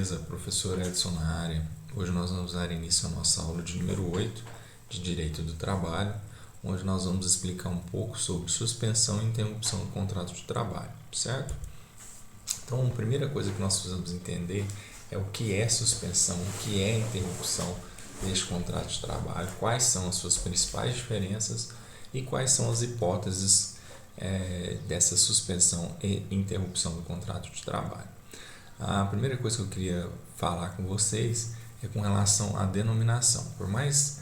beleza? Professor Edson na área. Hoje nós vamos dar início à nossa aula de número 8 de Direito do Trabalho, onde nós vamos explicar um pouco sobre suspensão e interrupção do contrato de trabalho, certo? Então, a primeira coisa que nós precisamos entender é o que é suspensão, o que é interrupção deste contrato de trabalho, quais são as suas principais diferenças e quais são as hipóteses dessa suspensão e interrupção do contrato de trabalho. A primeira coisa que eu queria falar com vocês é com relação à denominação. Por mais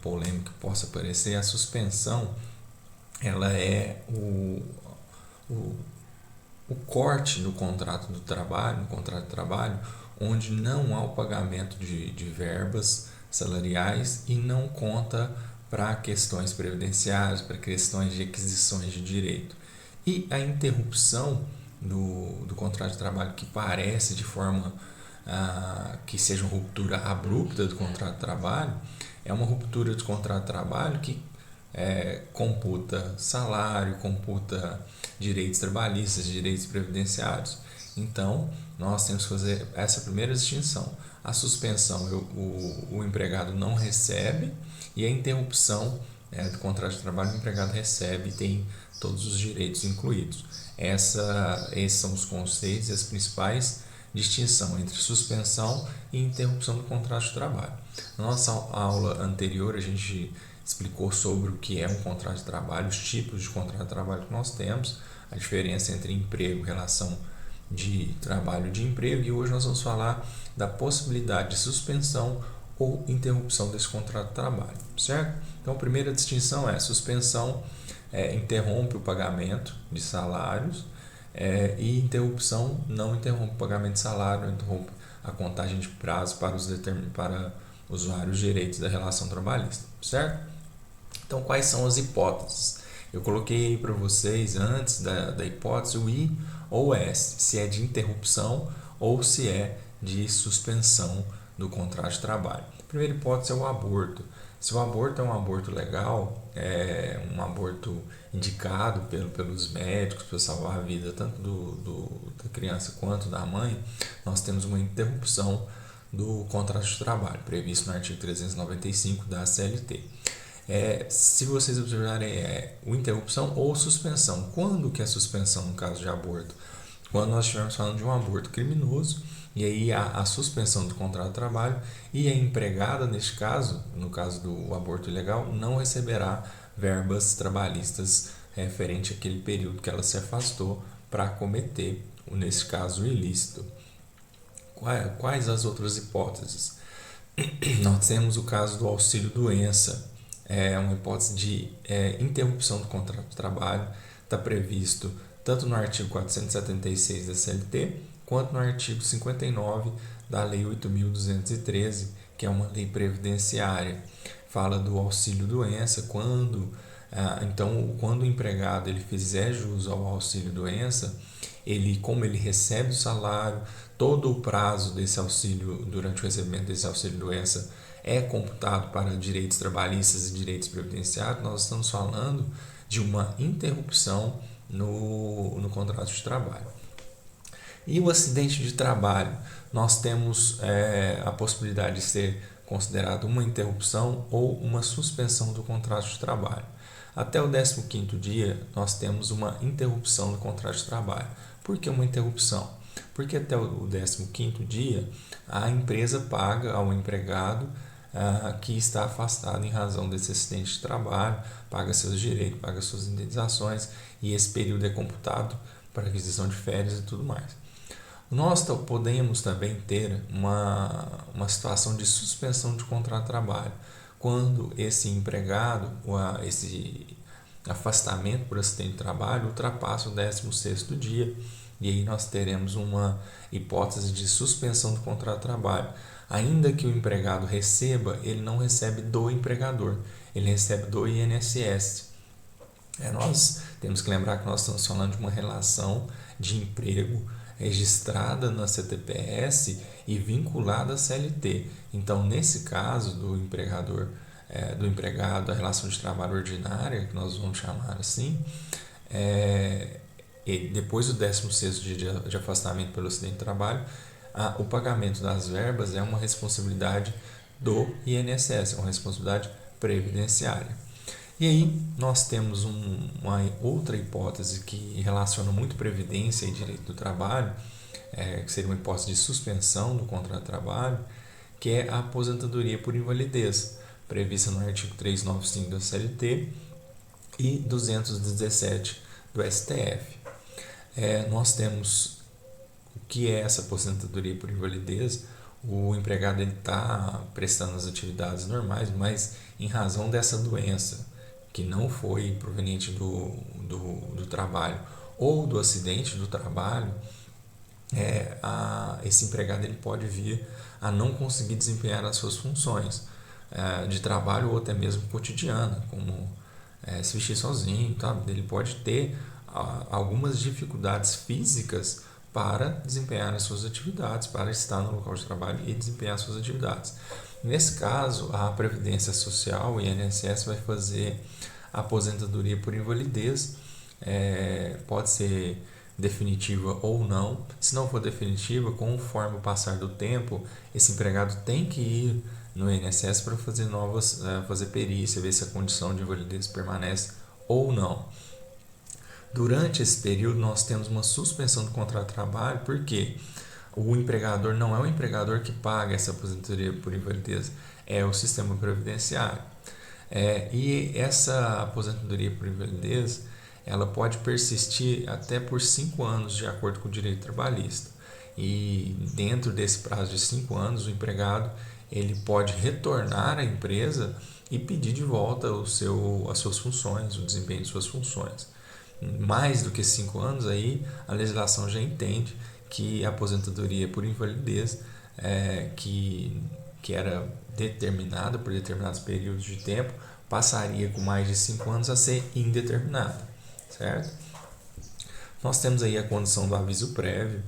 polêmico que possa parecer, a suspensão ela é o corte do contrato do trabalho, no contrato de trabalho, onde não há o pagamento de verbas salariais e não conta para questões previdenciárias, para questões de aquisições de direito. E a interrupção do contrato de trabalho, que parece de forma que seja uma ruptura abrupta do contrato de trabalho, é uma ruptura do contrato de trabalho que computa salário, computa direitos trabalhistas, direitos previdenciários. Então, nós temos que fazer essa primeira distinção. A suspensão, o empregado não recebe, e a interrupção do contrato de trabalho, o empregado recebe e tem todos os direitos incluídos. Esses são os conceitos e as principais distinções entre suspensão e interrupção do contrato de trabalho. Na nossa aula anterior, a gente explicou sobre o que é um contrato de trabalho, os tipos de contrato de trabalho que nós temos, a diferença entre emprego, relação de trabalho de emprego, e hoje nós vamos falar da possibilidade de suspensão ou interrupção desse contrato de trabalho, certo? Então, a primeira distinção é: suspensão interrompe o pagamento de salários e interrupção não interrompe o pagamento de salário, não interrompe a contagem de prazo para os vários direitos da relação trabalhista, certo? Então, quais são as hipóteses? Eu coloquei aí para vocês, antes da hipótese, o I ou S, se é de interrupção ou se é de suspensão do contrato de trabalho. A primeira hipótese é o aborto. Se o aborto é um aborto legal, um aborto indicado pelos médicos para salvar a vida tanto da criança quanto da mãe, nós temos uma interrupção do contrato de trabalho, previsto no artigo 395 da CLT. Se vocês observarem, o interrupção ou suspensão. Quando que é suspensão no caso de aborto? Quando nós estivermos falando de um aborto criminoso, e aí a suspensão do contrato de trabalho, e a empregada, neste caso, no caso do aborto ilegal, não receberá verbas trabalhistas referente àquele período que ela se afastou para cometer, nesse caso, o ilícito. Quais as outras hipóteses? Nós temos o caso do auxílio-doença, uma hipótese de interrupção do contrato de trabalho, está previsto tanto no artigo 476 da CLT, quanto no artigo 59 da Lei 8.213, que é uma lei previdenciária. Fala do auxílio-doença, quando o empregado ele fizer jus ao auxílio-doença, como ele recebe o salário, todo o prazo desse auxílio, durante o recebimento desse auxílio-doença, é computado para direitos trabalhistas e direitos previdenciários. Nós estamos falando de uma interrupção no contrato de trabalho. E o acidente de trabalho, nós temos a possibilidade de ser considerado uma interrupção ou uma suspensão do contrato de trabalho. Até o 15º dia, nós temos uma interrupção do contrato de trabalho. Por que uma interrupção? Porque até o 15º dia, a empresa paga ao empregado que está afastado em razão desse acidente de trabalho, paga seus direitos, paga suas indenizações, e esse período é computado para aquisição de férias e tudo mais. Nós podemos também ter uma situação de suspensão de contrato de trabalho, quando esse empregado, esse afastamento por acidente de trabalho, ultrapassa o 16º dia, e aí nós teremos uma hipótese de suspensão do contrato de trabalho. Ainda que o empregado receba, ele não recebe do empregador, ele recebe do INSS. Nós temos que lembrar que nós estamos falando de uma relação de emprego registrada na CTPS e vinculada à CLT. Então, nesse caso do empregado, a relação de trabalho ordinária, que nós vamos chamar assim, e depois do 16º dia de afastamento pelo acidente de trabalho, o pagamento das verbas é uma responsabilidade do INSS, é uma responsabilidade previdenciária. E aí nós temos uma outra hipótese que relaciona muito previdência e direito do trabalho, que seria uma hipótese de suspensão do contrato de trabalho, que é a aposentadoria por invalidez, prevista no artigo 395 da CLT e 217 do STF. Nós temos o que é essa aposentadoria por invalidez. O empregado está prestando as atividades normais, mas em razão dessa doença que não foi proveniente do trabalho ou do acidente do trabalho, esse empregado ele pode vir a não conseguir desempenhar as suas funções de trabalho ou até mesmo cotidiana, como se vestir sozinho, tá? Ele pode ter algumas dificuldades físicas para desempenhar as suas atividades, para estar no local de trabalho e desempenhar as suas atividades. Nesse caso, a Previdência Social, o INSS, vai fazer a aposentadoria por invalidez, pode ser definitiva ou não. Se não for definitiva, conforme o passar do tempo, esse empregado tem que ir no INSS para fazer perícia, ver se a condição de invalidez permanece ou não. Durante esse período, nós temos uma suspensão do contrato de trabalho, porque o empregador não é o empregador que paga essa aposentadoria por invalidez, é o sistema previdenciário. E essa aposentadoria por invalidez, ela pode persistir até por 5 anos, de acordo com o direito trabalhista. E dentro desse prazo de 5 anos, o empregado ele pode retornar à empresa e pedir de volta as suas funções, o desempenho de suas funções. Mais do que 5 anos, aí a legislação já entende que a aposentadoria por invalidez, que era determinada por determinados períodos de tempo, passaria com mais de 5 anos a ser indeterminada, certo? Nós temos aí a condição do aviso prévio,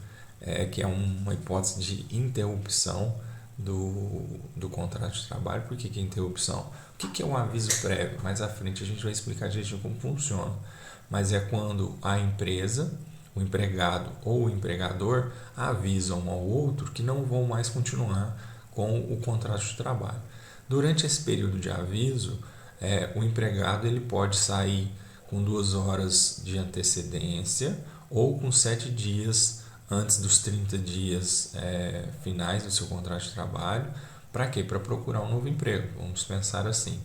que é uma hipótese de interrupção do contrato de trabalho. Por que é interrupção? O que é um aviso prévio? Mais à frente a gente vai explicar direitinho como funciona. Mas é quando a empresa, o empregado ou o empregador avisam um ao outro que não vão mais continuar com o contrato de trabalho. Durante esse período de aviso, o empregado ele pode sair com 2 horas de antecedência ou com 7 dias antes dos 30 dias finais do seu contrato de trabalho. Para quê? Para procurar um novo emprego, vamos pensar assim.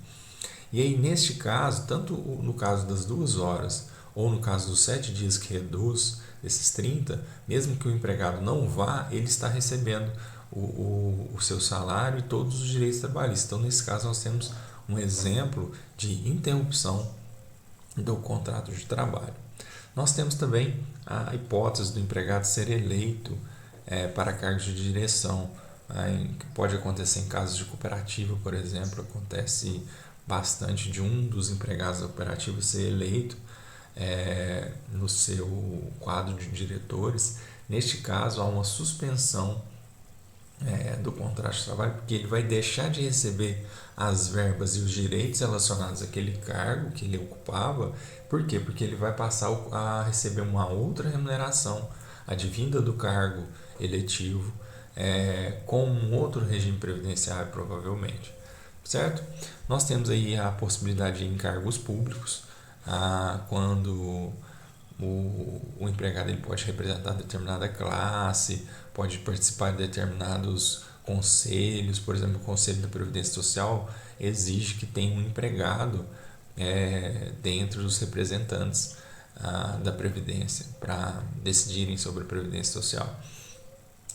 E aí, neste caso, tanto no caso das 2 horas ou no caso dos 7 dias que reduz esses 30, mesmo que o empregado não vá, ele está recebendo o seu salário e todos os direitos trabalhistas. Então, nesse caso, nós temos um exemplo de interrupção do contrato de trabalho. Nós temos também a hipótese do empregado ser eleito para cargos de direção, que pode acontecer em casos de cooperativa, por exemplo. Acontece bastante de um dos empregados da cooperativa ser eleito no seu quadro de diretores. Neste caso, há uma suspensão do contrato de trabalho, porque ele vai deixar de receber as verbas e os direitos relacionados àquele cargo que ele ocupava. Por quê? Porque ele vai passar a receber uma outra remuneração advinda do cargo eletivo, com um outro regime previdenciário, provavelmente, certo? Nós temos aí a possibilidade de encargos públicos, quando o empregado ele pode representar determinada classe, pode participar de determinados conselhos. Por exemplo, o Conselho da Previdência Social exige que tenha um empregado dentre os representantes da Previdência para decidirem sobre a Previdência Social.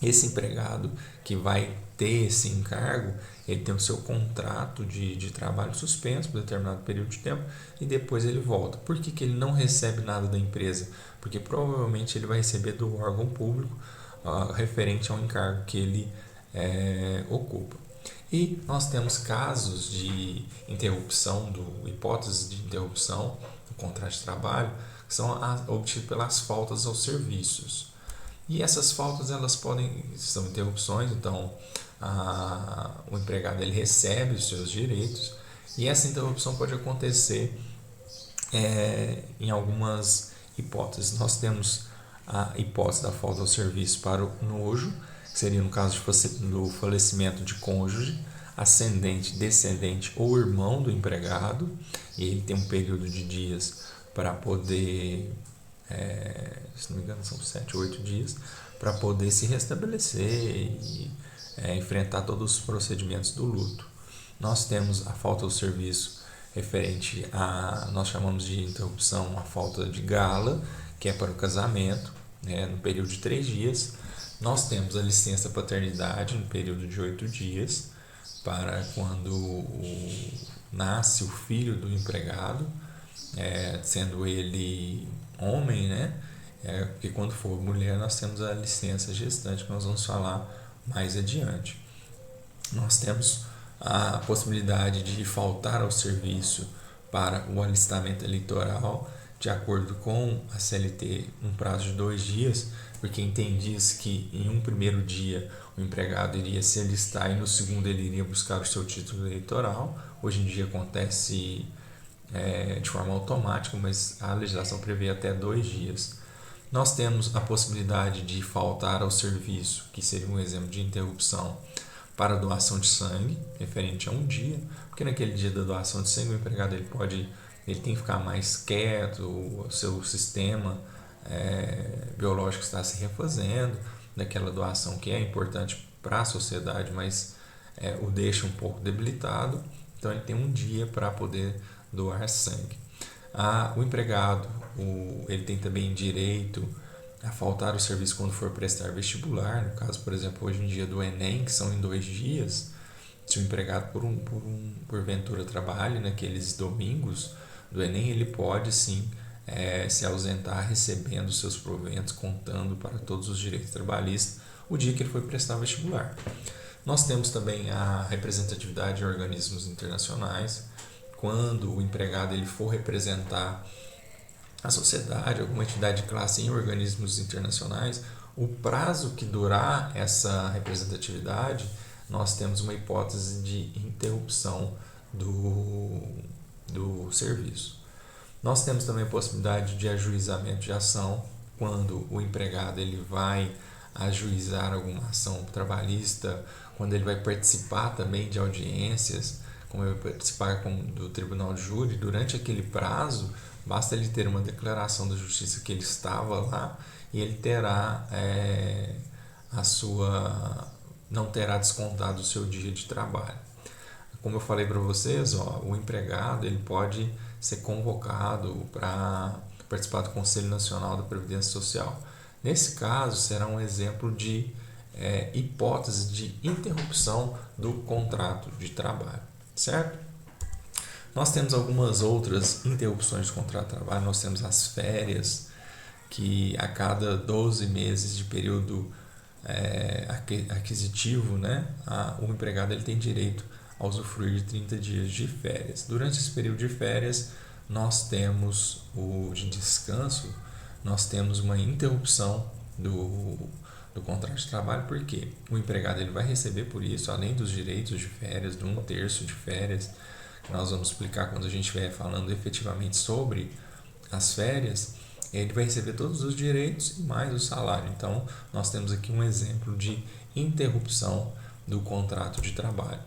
Esse empregado que vai ter esse encargo, ele tem o seu contrato de trabalho suspenso por determinado período de tempo e depois ele volta. Por que ele não recebe nada da empresa? Porque provavelmente ele vai receber do órgão público referente ao encargo que ele ocupa. E nós temos casos de interrupção, hipóteses de interrupção do contrato de trabalho, que são obtidos pelas faltas aos serviços. E essas faltas são interrupções. Então o empregado ele recebe os seus direitos, e essa interrupção pode acontecer em algumas hipóteses. Nós temos a hipótese da falta ao serviço para o nojo, que seria no caso do falecimento de cônjuge, ascendente, descendente ou irmão do empregado, e ele tem um período de dias para poder, se não me engano são 7 ou 8 dias, para poder se restabelecer e enfrentar todos os procedimentos do luto. Nós temos a falta do serviço referente a, nós chamamos de interrupção, a falta de gala, que é para o casamento, no período de 3 dias. Nós temos a licença paternidade no período de 8 dias, para quando nasce o filho do empregado, sendo ele homem, né? Porque quando for mulher nós temos a licença gestante, que nós vamos falar mais adiante. Nós temos a possibilidade de faltar ao serviço para o alistamento eleitoral, de acordo com a CLT, um prazo de 2 dias, porque entendia-se que em um primeiro dia o empregado iria se alistar e no segundo ele iria buscar o seu título eleitoral. Hoje em dia acontece de forma automática, mas a legislação prevê até 2 dias. Nós temos a possibilidade de faltar ao serviço, que seria um exemplo de interrupção, para doação de sangue, referente a um dia, porque naquele dia da doação de sangue o empregado ele tem que ficar mais quieto, o seu sistema biológico está se refazendo daquela doação que é importante para a sociedade, mas o deixa um pouco debilitado, então ele tem um dia para poder doar sangue. O empregado ele tem também direito a faltar o serviço quando for prestar vestibular, no caso, por exemplo, hoje em dia do Enem, que são em 2 dias. Se o empregado porventura trabalha naqueles domingos do Enem, ele pode sim se ausentar recebendo seus proventos, contando para todos os direitos trabalhistas o dia que ele foi prestar vestibular. Nós temos também a representatividade em organismos internacionais, quando o empregado ele for representar a sociedade, alguma entidade de classe em organismos internacionais, o prazo que durar essa representatividade, nós temos uma hipótese de interrupção do serviço. Nós temos também a possibilidade de ajuizamento de ação, quando o empregado ele vai ajuizar alguma ação trabalhista, quando ele vai participar também de audiências, como ele vai participar do tribunal de júri, durante aquele prazo, basta ele ter uma declaração da justiça que ele estava lá e ele terá não terá descontado o seu dia de trabalho. Como eu falei para vocês, o empregado ele pode ser convocado para participar do Conselho Nacional da Previdência Social. Nesse caso, será um exemplo de hipótese de interrupção do contrato de trabalho, certo? Nós temos algumas outras interrupções de contrato de trabalho. Nós temos as férias, que a cada 12 meses de período aquisitivo, né, o empregado ele tem direito a usufruir de 30 dias de férias. Durante esse período de férias, nós temos de descanso, nós temos uma interrupção do contrato de trabalho, porque o empregado ele vai receber por isso, além dos direitos de férias, de 1/3 de férias, que nós vamos explicar quando a gente estiver falando efetivamente sobre as férias, ele vai receber todos os direitos e mais o salário. Então, nós temos aqui um exemplo de interrupção do contrato de trabalho.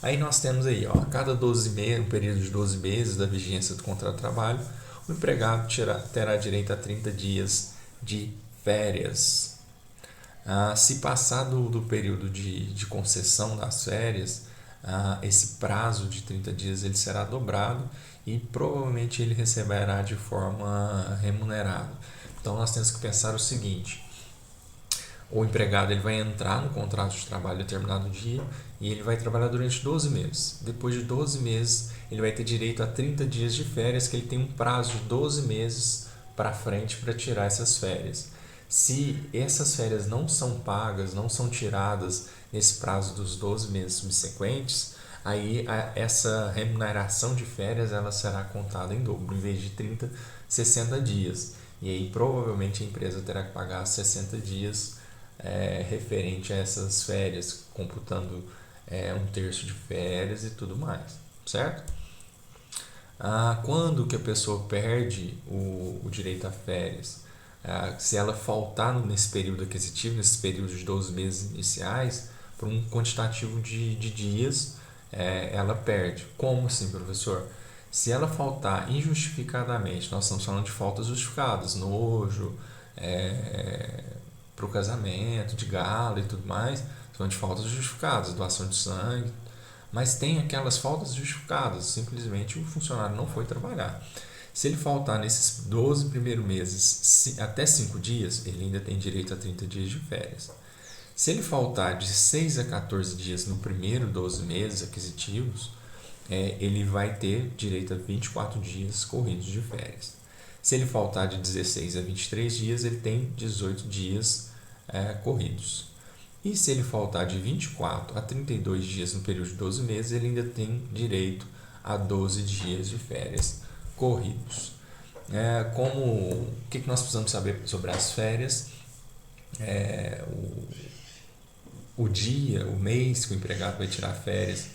Aí nós temos aí, a cada 12 meses, um período de 12 meses da vigência do contrato de trabalho, o empregado terá direito a 30 dias de férias. Se passar do período de concessão das férias, esse prazo de 30 dias ele será dobrado e provavelmente ele receberá de forma remunerada. Então nós temos que pensar o seguinte: o empregado ele vai entrar no contrato de trabalho determinado dia e ele vai trabalhar durante 12 meses. Depois de 12 meses, ele vai ter direito a 30 dias de férias, que ele tem um prazo de 12 meses para frente para tirar essas férias. Se essas férias não são pagas, não são tiradas nesse prazo dos 12 meses subsequentes, aí essa remuneração de férias ela será contada em dobro, em vez de 30, 60 dias. E aí provavelmente a empresa terá que pagar 60 dias referente a essas férias, computando 1/3 de férias e tudo mais, certo? Quando que a pessoa perde o direito a férias? Se ela faltar nesse período aquisitivo, nesse período de 12 meses iniciais, por um quantitativo de dias, ela perde. Como assim, professor? Se ela faltar injustificadamente, nós estamos falando de faltas justificadas, nojo, para o casamento, de gala e tudo mais, são de faltas justificadas, doação de sangue, mas tem aquelas faltas justificadas, simplesmente o funcionário não foi trabalhar. Se ele faltar nesses 12 primeiros meses até 5 dias, ele ainda tem direito a 30 dias de férias. Se ele faltar de 6 a 14 dias no primeiro 12 meses aquisitivos, ele vai ter direito a 24 dias corridos de férias. Se ele faltar de 16 a 23 dias, ele tem 18 dias corridos. E se ele faltar de 24 a 32 dias no período de 12 meses, ele ainda tem direito a 12 dias de férias corridos. O que nós precisamos saber sobre as férias? O dia, o mês que o empregado vai tirar férias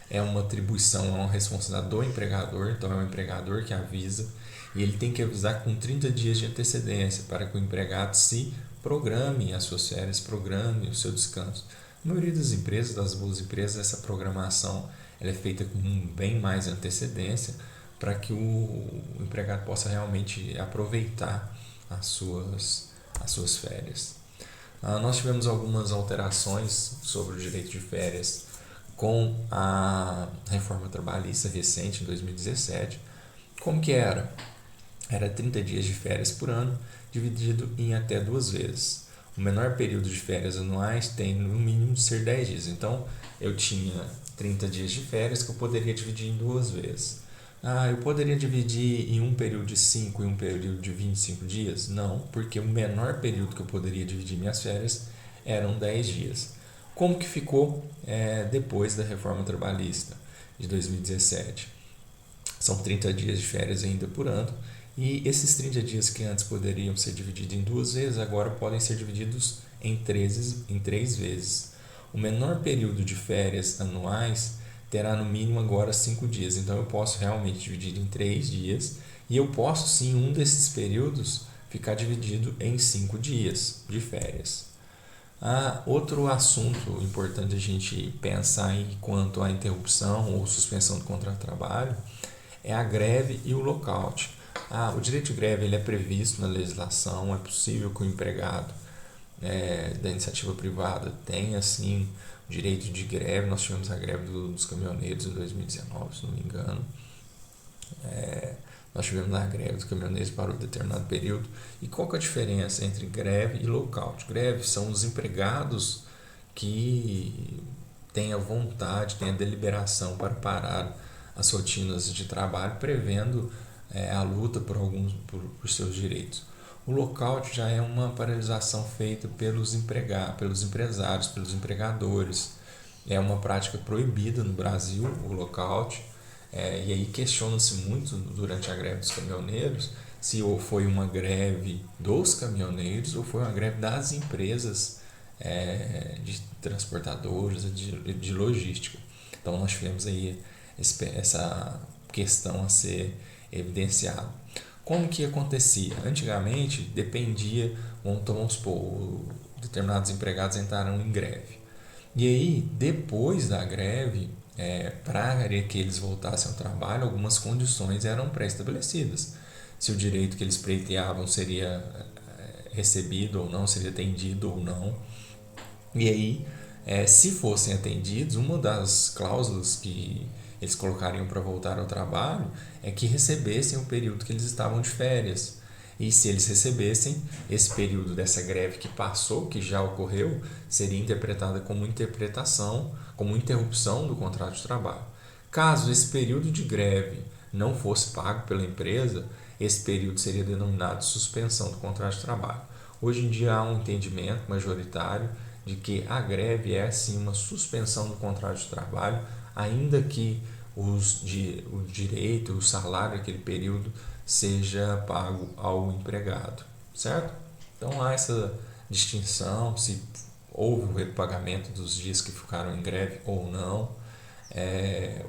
é uma atribuição, é uma responsabilidade do empregador, então é o empregador que avisa, e ele tem que avisar com 30 dias de antecedência para que o empregado se programe as suas férias, programe o seu descanso. Na maioria das empresas, das boas empresas, essa programação ela é feita com bem mais antecedência para que o empregado possa realmente aproveitar as suas férias. Nós tivemos algumas alterações sobre o direito de férias com a reforma trabalhista recente, em 2017. Como que era? Era 30 dias de férias por ano, dividido em até 2 vezes. O menor período de férias anuais tem no mínimo de ser 10 dias. Então, eu tinha 30 dias de férias que eu poderia dividir em 2 vezes. Eu poderia dividir em um período de 5 e um período de 25 dias? Não, porque o menor período que eu poderia dividir minhas férias eram 10 dias. Como que ficou depois da reforma trabalhista de 2017? São 30 dias de férias ainda por ano, e esses 30 dias que antes poderiam ser divididos em 2 vezes, agora podem ser divididos em 3 vezes. O menor período de férias anuais terá no mínimo agora 5 dias, então eu posso realmente dividir em 3 dias, e eu posso sim, um desses períodos, ficar dividido em 5 dias de férias. Outro assunto importante a gente pensar em quanto à interrupção ou suspensão do contrato de trabalho é a greve e o lockout. O direito de greve ele é previsto na legislação, é possível que o empregado da iniciativa privada tenha sim o direito de greve. Nós tivemos a greve dos caminhoneiros em 2019, se não me engano. Nós tivemos a greve dos caminhoneiros para um determinado período. E qual que é a diferença entre greve e lockout? Greve são os empregados que têm a vontade, têm a deliberação para parar as rotinas de trabalho, prevendo a luta por seus direitos. O lockout já é uma paralisação feita pelos empresários, pelos empregadores. É uma prática proibida no Brasil, o lockout. E aí questiona-se muito durante a greve dos caminhoneiros se ou foi uma greve dos caminhoneiros ou foi uma greve das empresas de transportadoras, de logística. Então nós tivemos aí essa questão a ser evidenciada. Como que acontecia? Antigamente dependia, vamos supor, determinados empregados entraram em greve. E aí, depois da greve, para que eles voltassem ao trabalho, algumas condições eram pré-estabelecidas. Se o direito que eles pleiteavam seria recebido ou não, seria atendido ou não. E aí, se fossem atendidos, uma das cláusulas que eles colocariam para voltar ao trabalho é que recebessem o período que eles estavam de férias. E se eles recebessem, esse período dessa greve que passou, que já ocorreu, seria interpretada como interrupção do contrato de trabalho. Caso esse período de greve não fosse pago pela empresa, esse período seria denominado suspensão do contrato de trabalho. Hoje em dia há um entendimento majoritário de que a greve é sim uma suspensão do contrato de trabalho, ainda que o direito, o salário daquele período seja pago ao empregado, certo? Então há essa distinção, se houve o repagamento dos dias que ficaram em greve ou não.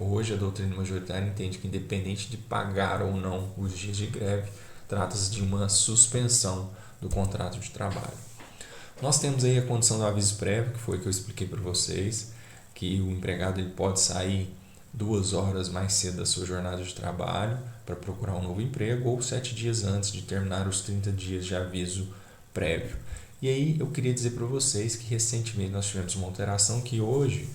Hoje a doutrina majoritária entende que independente de pagar ou não os dias de greve, trata-se de uma suspensão do contrato de trabalho. Nós temos aí a condição do aviso prévio, que foi que eu expliquei para vocês, que o empregado ele pode sair 2 horas mais cedo da sua jornada de trabalho para procurar um novo emprego ou 7 dias antes de terminar os 30 dias de aviso prévio. E aí eu queria dizer para vocês que recentemente nós tivemos uma alteração que hoje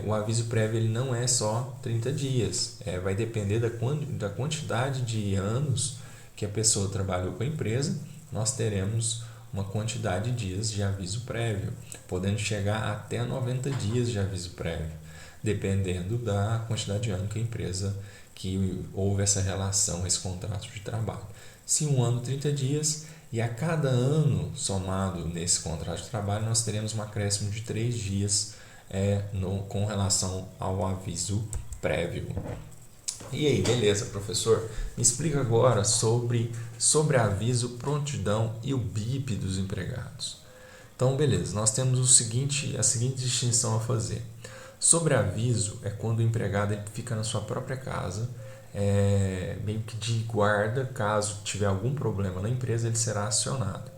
o aviso prévio ele não é só 30 dias, vai depender da quantidade de anos que a pessoa trabalhou com a empresa, nós teremos uma quantidade de dias de aviso prévio, podendo chegar até 90 dias de aviso prévio, dependendo da quantidade de anos que a empresa que houve essa relação, esse contrato de trabalho. Se um ano, 30 dias, e a cada ano somado nesse contrato de trabalho, nós teremos um acréscimo de 3 dias com relação ao aviso prévio. E aí, beleza, professor? Me explica agora sobre sobreaviso, prontidão e o BIP dos empregados. Então, beleza, nós temos a seguinte distinção a fazer. Sobreaviso é quando o empregado ele fica na sua própria casa, meio que de guarda, caso tiver algum problema na empresa, ele será acionado.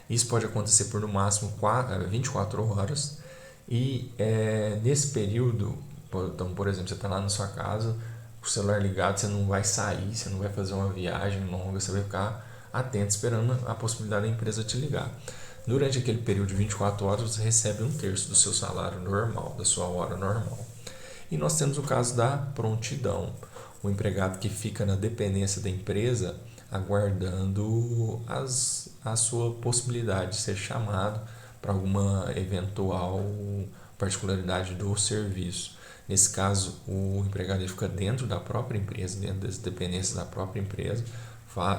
Isso pode acontecer por no máximo 24 horas e nesse período, então, por exemplo, você está lá na sua casa, o celular ligado, você não vai sair, você não vai fazer uma viagem longa, você vai ficar atento esperando a possibilidade da empresa te ligar. Durante aquele período de 24 horas, você recebe 1/3 do seu salário normal, da sua hora normal. E nós temos o caso da prontidão, o empregado que fica na dependência da empresa aguardando a sua possibilidade de ser chamado para alguma eventual particularidade do serviço. Nesse caso, o empregado ele fica dentro da própria empresa, dentro das dependências da própria empresa,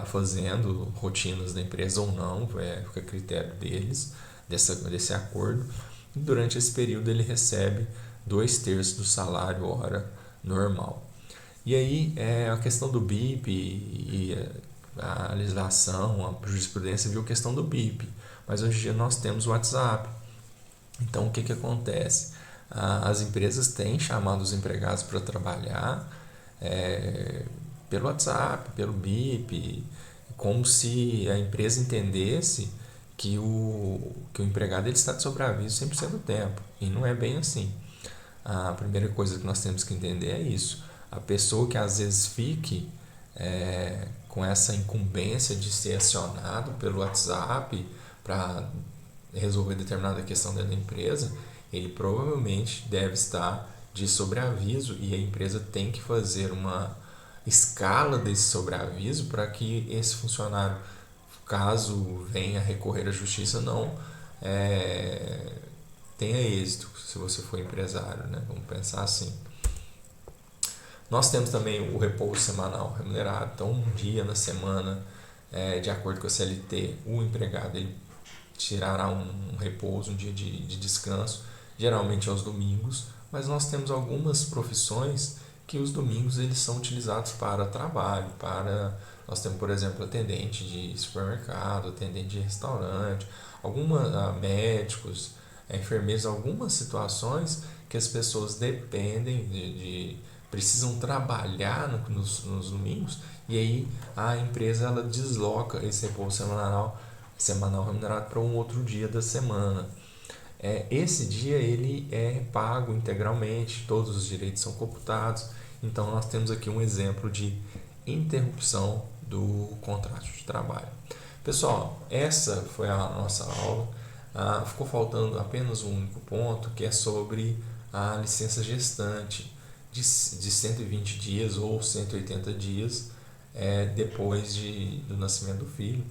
fazendo rotinas da empresa ou não, fica a critério deles, desse acordo. E durante esse período ele recebe 2/3 do salário hora normal. E aí a questão do BIP e a legislação, a jurisprudência viu a questão do BIP, mas hoje em dia nós temos o WhatsApp. Então o que acontece? As empresas têm chamado os empregados para trabalhar pelo WhatsApp, pelo BIP, como se a empresa entendesse que o empregado ele está de sobreaviso 100% do tempo, e não é bem assim. A primeira coisa que nós temos que entender é isso. A pessoa que às vezes fique com essa incumbência de ser acionado pelo WhatsApp para resolver determinada questão dentro da empresa, ele provavelmente deve estar de sobreaviso e a empresa tem que fazer uma escala desse sobreaviso para que esse funcionário, caso venha recorrer à justiça, não tenha êxito, se você for empresário, né? Vamos pensar assim. Nós temos também o repouso semanal remunerado, então um dia na semana, de acordo com a CLT, o empregado ele tirará um repouso, um dia de descanso, geralmente aos domingos, mas nós temos algumas profissões que os domingos eles são utilizados para trabalho, nós temos, por exemplo, atendente de supermercado, atendente de restaurante, médicos, enfermeiros, algumas situações que as pessoas dependem precisam trabalhar nos domingos, e aí a empresa ela desloca esse repouso semanal remunerado para um outro dia da semana. Esse dia ele é pago integralmente, todos os direitos são computados. Então nós temos aqui um exemplo de interrupção do contrato de trabalho. Pessoal, essa foi a nossa aula. Ficou faltando apenas um único ponto, que é sobre a licença gestante de 120 dias ou 180 dias depois do nascimento do filho,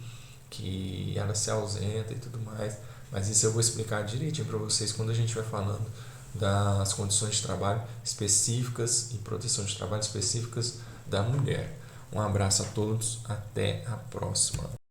que ela se ausenta e tudo mais. Mas isso eu vou explicar direitinho para vocês quando a gente vai falando das condições de trabalho específicas e proteção de trabalho específicas da mulher. Um abraço a todos, até a próxima.